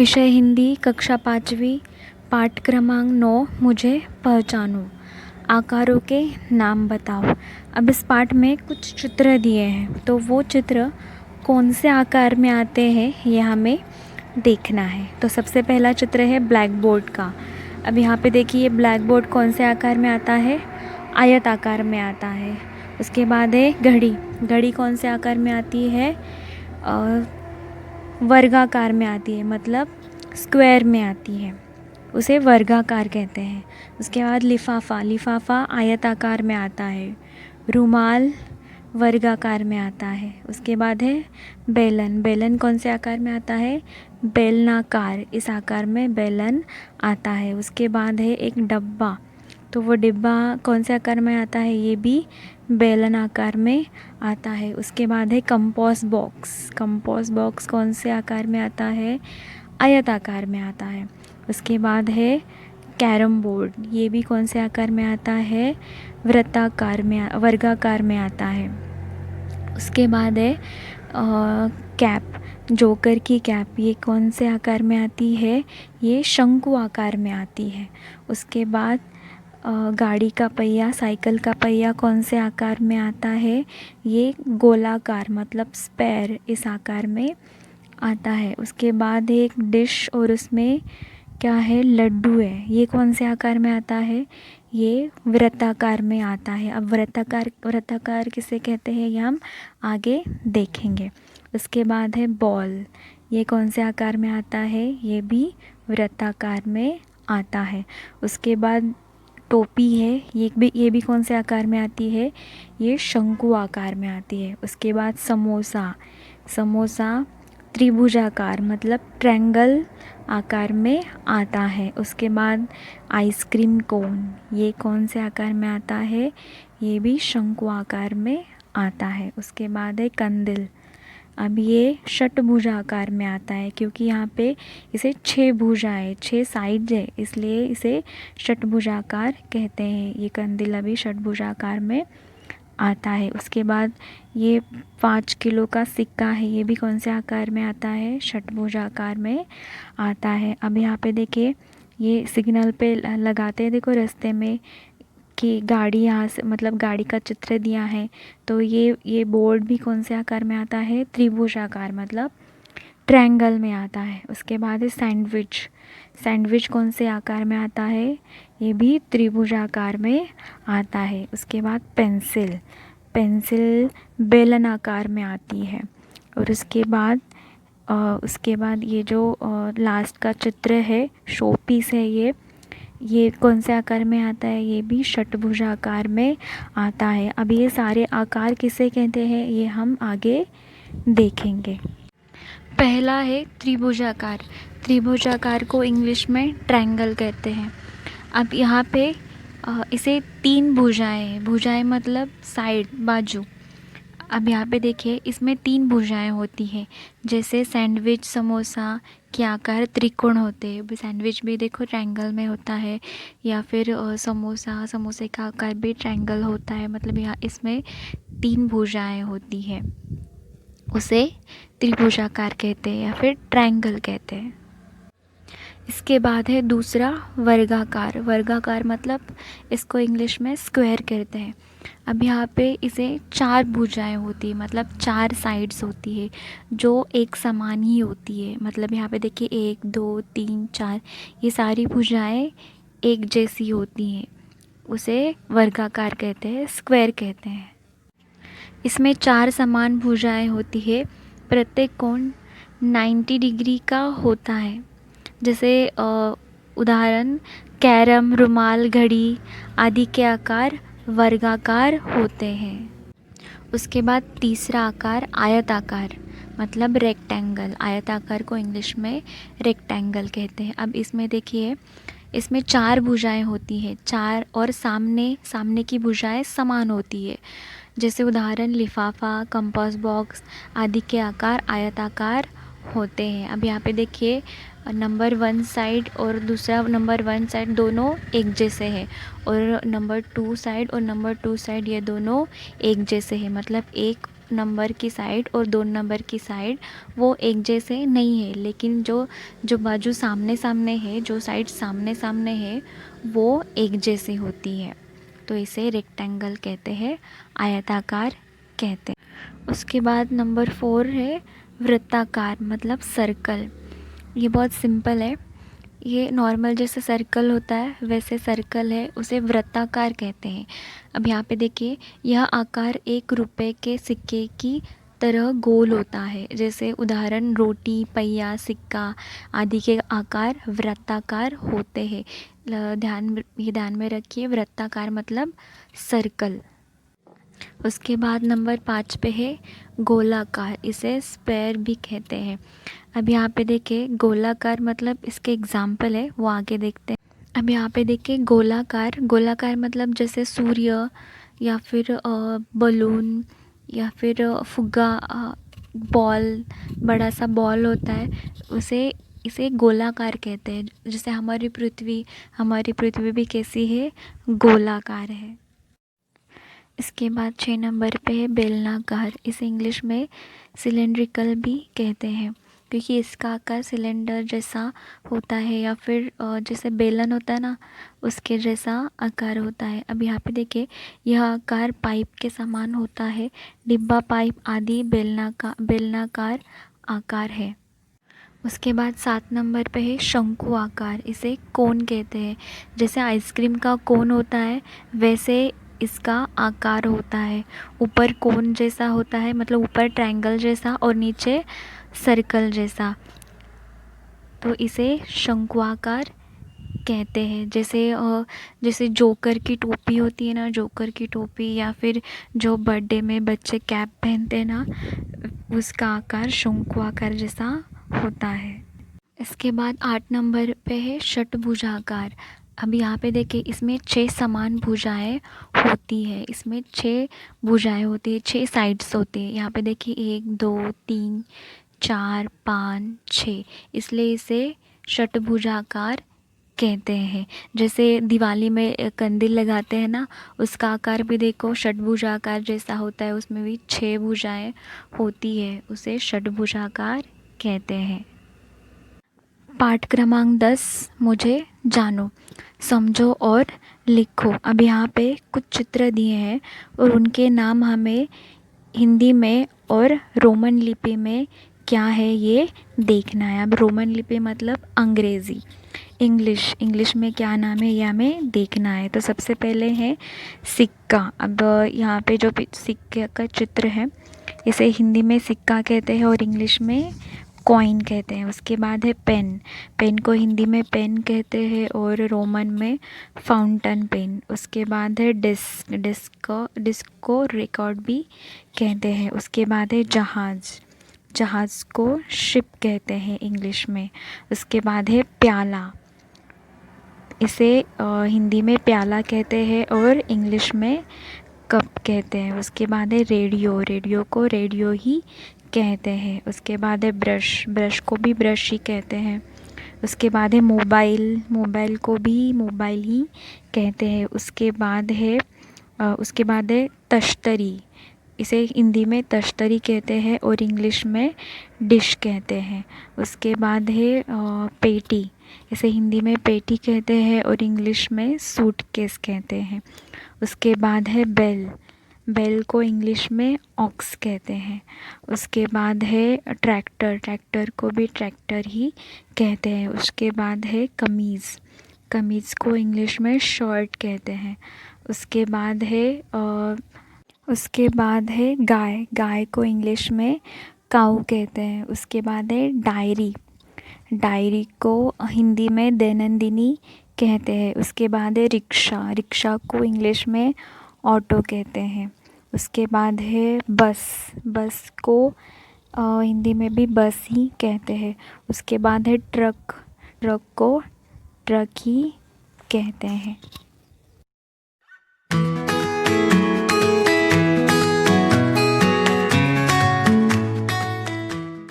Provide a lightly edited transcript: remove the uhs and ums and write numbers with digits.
विषय हिंदी, कक्षा 5वीं, पाठ क्रमांक 9, मुझे पहचानो। आकारों के नाम बताओ। अब इस पाठ में कुछ चित्र दिए हैं, तो वो चित्र कौन से आकार में आते हैं ये हमें देखना है। तो सबसे पहला चित्र है ब्लैक बोर्ड का। अब यहाँ पे देखिए ब्लैक बोर्ड कौन से आकार में आता है, आयत आकार में आता है। उसके बाद है घड़ी। घड़ी कौन से आकार में आती है, वर्गाकार में आती है, मतलब स्क्वायर में आती है, उसे वर्गाकार कहते हैं। उसके बाद लिफाफा। लिफाफा आयताकार में आता है। रुमाल वर्गाकार में आता है। उसके बाद है बेलन। बेलन कौन से आकार में आता है, बेलनाकार, इस आकार में बेलन आता है। उसके बाद है एक डब्बा। तो वो डिब्बा कौन से आकार में आता है, ये भी बेलन आकार में आता है। उसके बाद है कंपास बॉक्स। कंपास बॉक्स कौन से आकार में आता है, आयत आकार में आता है। उसके बाद है कैरम बोर्ड। ये भी कौन से आकार में आता है, वृत्ताकार में, वर्गाकार में आता है। उसके बाद है कैप, जोकर की कैप। ये कौन से आकार में आती है, ये शंकु आकार में आती है। उसके बाद गाड़ी का पहिया, साइकिल का पहिया कौन से आकार में आता है, ये गोलाकार, मतलब स्पेयर, इस आकार में आता है। उसके बाद एक डिश और उसमें क्या है, लड्डू है। ये कौन से आकार में आता है, ये वृत्ताकार में आता है। अब वृत्ताकार किसे कहते हैं, ये हम आगे देखेंगे। उसके बाद है बॉल। ये कौन से आकार में आता है, ये भी वृत्ताकार में आता है। उसके बाद टोपी है। ये भी कौन से आकार में आती है, ये शंकु आकार में आती है। उसके बाद समोसा। समोसा त्रिभुजाकार, मतलब ट्रायंगल आकार में आता है। उसके बाद आइसक्रीम कोन। ये कौन से आकार में आता है, ये भी शंकु आकार में आता है। उसके बाद है कंदिल। अब ये षटभुजाकार में आता है, क्योंकि यहाँ पे इसे 6 भुजाएं, 6 साइड है, इसलिए इसे षटभुजाकार कहते हैं। ये कंदिल अभी षटभुजाकार में आता है। उसके बाद ये 5 किलो का सिक्का है। ये भी कौन से आकार में आता है, षटभुजाकार में आता है। अब यहाँ पे देखिए, ये सिग्नल पे लगाते हैं, देखो रास्ते में कि गाड़ी यहाँ से, मतलब गाड़ी का चित्र दिया है। तो ये बोर्ड भी कौन से आकार में आता है, त्रिभुजाकार, मतलब ट्रायंगल में आता है। उसके बाद है सैंडविच। सैंडविच कौन से आकार में आता है, ये भी त्रिभुजाकार में आता है। उसके बाद पेंसिल। पेंसिल बेलन आकार में आती है। और उसके बाद ये जो लास्ट का चित्र है, शो पीस है, ये कौन से आकार में आता है, ये भी षटभुजाकार में आता है। अब ये सारे आकार किसे कहते हैं, ये हम आगे देखेंगे। पहला है त्रिभुजाकार। त्रिभुजाकार को इंग्लिश में ट्रायंगल कहते हैं। अब यहाँ पे इसे 3 भुजाएं हैं। भुजाएं मतलब साइड, बाजू। अब यहाँ पे देखिए, इसमें 3 भुजाएं होती हैं। जैसे सैंडविच, समोसा के आकार त्रिकोण होते हैं। सैंडविच भी देखो ट्रायंगल में होता है, या फिर समोसे का आकार भी ट्रायंगल होता है। मतलब यहाँ इसमें 3 भुजाएं होती है, उसे त्रिभुजाकार कहते हैं या फिर ट्रायंगल कहते हैं। इसके बाद है दूसरा वर्गाकार। वर्गाकार मतलब इसको इंग्लिश में स्क्वायर कहते हैं। अब यहाँ पे इसे 4 भुजाएं होती है, मतलब 4 साइड्स होती है जो एक समान ही होती है। मतलब यहाँ पे देखिए 1 2 3 4, ये सारी भुजाएं एक जैसी होती हैं, उसे वर्गाकार कहते हैं, स्क्वायर कहते हैं। इसमें 4 समान भुजाएं होती है। प्रत्येक कोण 90 डिग्री का होता है। जैसे उदाहरण, कैरम, रुमाल, घड़ी आदि के आकार वर्गाकार होते हैं। उसके बाद तीसरा आकार आयताकार, मतलब रेक्टेंगल। आयताकार को इंग्लिश में रेक्टेंगल कहते हैं। अब इसमें देखिए, इसमें 4 भुजाएं होती है, 4, और सामने की भुजाएं समान होती है। जैसे उदाहरण, लिफाफा, कंपास बॉक्स आदि के आकार आयताकार होते हैं। अब यहाँ पे देखिए, नंबर 1 साइड और दूसरा नंबर 1 साइड दोनों एक जैसे हैं, और नंबर 2 साइड और नंबर 2 साइड ये दोनों एक जैसे हैं, मतलब एक नंबर की साइड और 2 नंबर की साइड वो एक जैसे नहीं है, लेकिन जो जो बाजू सामने सामने है, जो साइड सामने सामने है, वो एक जैसी होती है, तो इसे रेक्टेंगल कहते हैं, आयताकार कहते हैं। उसके बाद नंबर 4 है वृत्ताकार, मतलब सर्कल। ये बहुत सिंपल है, ये नॉर्मल जैसे सर्कल होता है वैसे सर्कल है, उसे वृत्ताकार कहते हैं। अब यहाँ पे देखिए, यह आकार 1 रुपए के सिक्के की तरह गोल होता है, जैसे उदाहरण रोटी, पहिया, सिक्का आदि के आकार वृत्ताकार होते हैं। ध्यान में रखिए, वृत्ताकार मतलब सर्कल। उसके बाद नंबर 5 पे है गोलाकार, इसे स्क्वायर भी कहते हैं। अब यहाँ पे देखिए, गोलाकार मतलब इसके एग्जाम्पल है, वो आगे देखते हैं। अब यहाँ पे देखिए गोलाकार, गोलाकार मतलब जैसे सूर्य या फिर बलून या फिर फुग्गा, बॉल, बड़ा सा बॉल होता है, उसे इसे गोलाकार कहते हैं। जैसे हमारी पृथ्वी भी कैसी है, गोलाकार है। इसके बाद 6 नंबर पे है बेलनाकार, इसे इंग्लिश में सिलेंड्रिकल भी कहते हैं, क्योंकि इसका आकार सिलेंडर जैसा होता है, या फिर जैसे बेलन होता है ना, उसके जैसा आकार होता है। अब यहाँ पे देखिए, यह आकार पाइप के समान होता है, डिब्बा, पाइप आदि बेलनाकार आकार है। उसके बाद 7 नंबर पे है शंकु आकार, इसे कोन कहते हैं। जैसे आइसक्रीम का कोन होता है, वैसे इसका आकार होता है, ऊपर कोन जैसा होता है, मतलब ऊपर ट्रायंगल जैसा और नीचे सर्कल जैसा, तो इसे शंकुआकार कहते हैं। जैसे जोकर की टोपी होती है ना, जोकर की टोपी, या फिर जो बर्थडे में बच्चे कैप पहनते हैं ना, उसका आकार शंकु आकार जैसा होता है। इसके बाद 8 नंबर पे है षटभुजाकार। अब यहाँ पे देखिए, इसमें 6 समान भुजाएं होती है, इसमें 6 भुजाएं होती है, 6 साइड्स होती है। यहाँ पे देखिए 1 2 3 4 5 6, इसलिए इसे षटभुजाकार कहते हैं। जैसे दिवाली में कंदील लगाते हैं ना, उसका आकार भी देखो षटभुजाकार जैसा होता है, उसमें भी 6 भुजाएं होती है, उसे षटभुजाकार कहते हैं। पाठ क्रमांक 10, मुझे जानो, समझो और लिखो। अब यहाँ पे कुछ चित्र दिए हैं और उनके नाम हमें हिंदी में और रोमन लिपि में क्या है ये देखना है। अब रोमन लिपि मतलब अंग्रेज़ी, इंग्लिश में क्या नाम है ये हमें देखना है। तो सबसे पहले है सिक्का। अब यहाँ पे जो सिक्के का चित्र है, इसे हिंदी में सिक्का कहते हैं और इंग्लिश में कॉइन कहते हैं। उसके बाद है पेन को हिंदी में पेन कहते हैं और रोमन में फाउंटेन पेन। उसके बाद है डिस्क को रिकॉर्ड भी कहते हैं। उसके बाद है जहाज़ को शिप कहते हैं इंग्लिश में। उसके बाद है प्याला, इसे हिंदी में प्याला कहते हैं और इंग्लिश में कप कहते हैं। उसके बाद है रेडियो को रेडियो ही कहते हैं। उसके बाद है ब्रश को भी ब्रश ही कहते हैं। उसके बाद है मोबाइल को भी मोबाइल ही कहते हैं। उसके बाद है तश्तरी, इसे हिंदी में तश्तरी कहते हैं और इंग्लिश में डिश कहते हैं। उसके बाद है पेटी, इसे हिंदी में पेटी कहते हैं और इंग्लिश में सूटकेस कहते हैं। उसके बाद है बेल को इंग्लिश में ऑक्स कहते हैं। उसके बाद है ट्रैक्टर को भी ट्रैक्टर ही कहते हैं। उसके बाद है कमीज़ को इंग्लिश में शर्ट कहते हैं। उसके बाद है गाय को इंग्लिश में काऊ कहते हैं। उसके बाद है डायरी को हिंदी में दैनंदिनी कहते हैं। उसके बाद है रिक्शा को इंग्लिश में ऑटो कहते हैं। उसके बाद है बस को हिंदी में भी बस ही कहते हैं। उसके बाद है ट्रक को ट्रक ही कहते हैं।